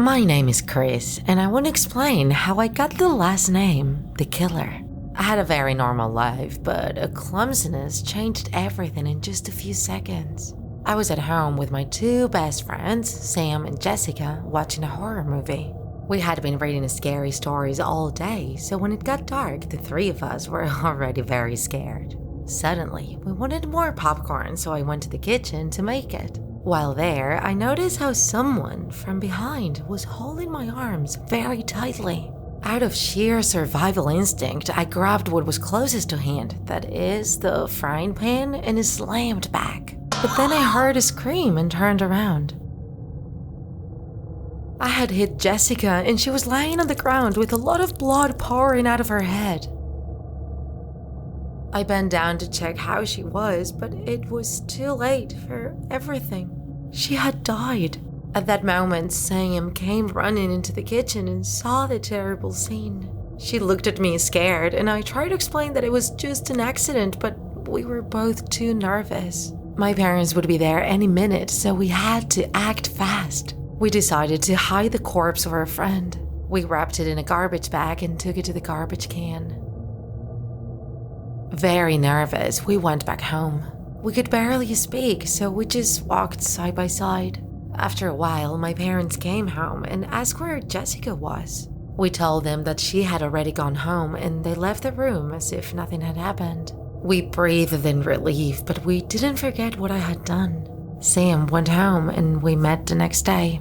My name is Chris, and I want to explain how I got the last name, The Killer. I had a very normal life, but a clumsiness changed everything in just a few seconds. I was at home with my two best friends, Sam and Jessica, watching a horror movie. We had been reading scary stories all day, so when it got dark, the three of us were already very scared. Suddenly, we wanted more popcorn, so I went to the kitchen to make it. While there, I noticed how someone from behind was holding my arms very tightly. Out of sheer survival instinct, I grabbed what was closest to hand, that is, the frying pan, and slammed back. But then I heard a scream and turned around. I had hit Jessica, and she was lying on the ground with a lot of blood pouring out of her head. I bent down to check how she was, but it was too late for everything. She had died. At that moment, Sam came running into the kitchen and saw the terrible scene. She looked at me scared, and I tried to explain that it was just an accident, but we were both too nervous. My parents would be there any minute, so we had to act fast. We decided to hide the corpse of our friend. We wrapped it in a garbage bag and took it to the garbage can. Very nervous, we went back home. We could barely speak, so we just walked side by side. After a while, my parents came home and asked where Jessica was. We told them that she had already gone home, and they left the room as if nothing had happened. We breathed in relief, but we didn't forget what I had done. Sam went home and we met the next day.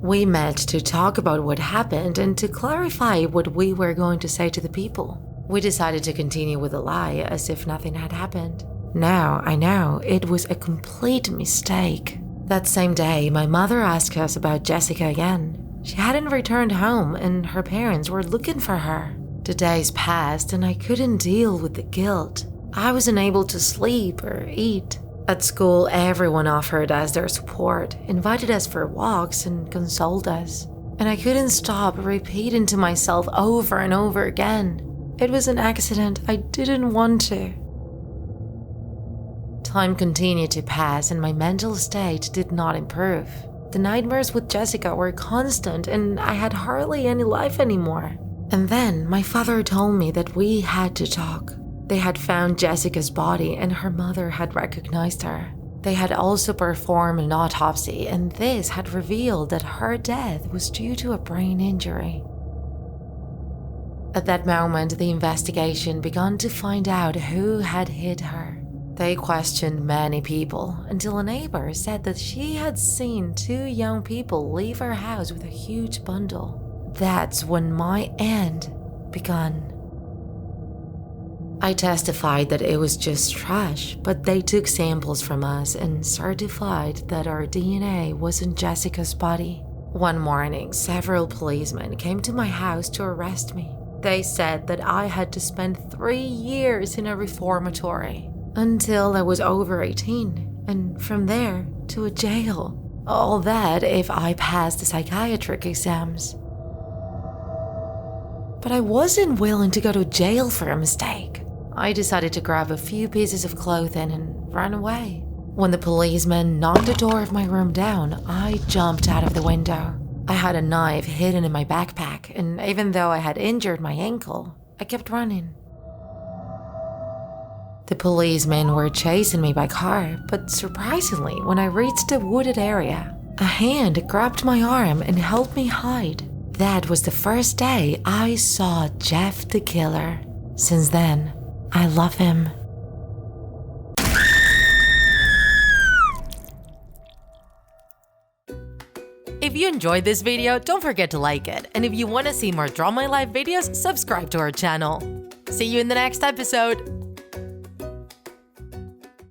We met to talk about what happened and to clarify what we were going to say to the people. We decided to continue with the lie as if nothing had happened. Now I know it was a complete mistake. That same day, my mother asked us about Jessica again. She hadn't returned home and her parents were looking for her. The days passed and I couldn't deal with the guilt. I was unable to sleep or eat. At school, everyone offered us their support, invited us for walks and consoled us. And I couldn't stop repeating to myself over and over again, it was an accident, I didn't want to. Time continued to pass and my mental state did not improve. The nightmares with Jessica were constant and I had hardly any life anymore. And then my father told me that we had to talk. They had found Jessica's body and her mother had recognized her. They had also performed an autopsy and this had revealed that her death was due to a brain injury. At that moment, the investigation began to find out who had hit her. They questioned many people until a neighbor said that she had seen two young people leave her house with a huge bundle. That's when my end began. I testified that it was just trash, but they took samples from us and certified that our DNA was in Jessica's body. One morning, several policemen came to my house to arrest me. They said that I had to spend 3 years in a reformatory until I was over 18, and from there to a jail. All that if I passed the psychiatric exams. But I wasn't willing to go to jail for a mistake. I decided to grab a few pieces of clothing and run away. When the policeman knocked the door of my room down, I jumped out of the window. I had a knife hidden in my backpack, and even though I had injured my ankle, I kept running. The policemen were chasing me by car, but surprisingly, when I reached the wooded area, a hand grabbed my arm and helped me hide. That was the first day I saw Jeff the Killer. Since then, I love him. If you enjoyed this video, don't forget to like it. And if you want to see more Draw My Life videos, subscribe to our channel. See you in the next episode.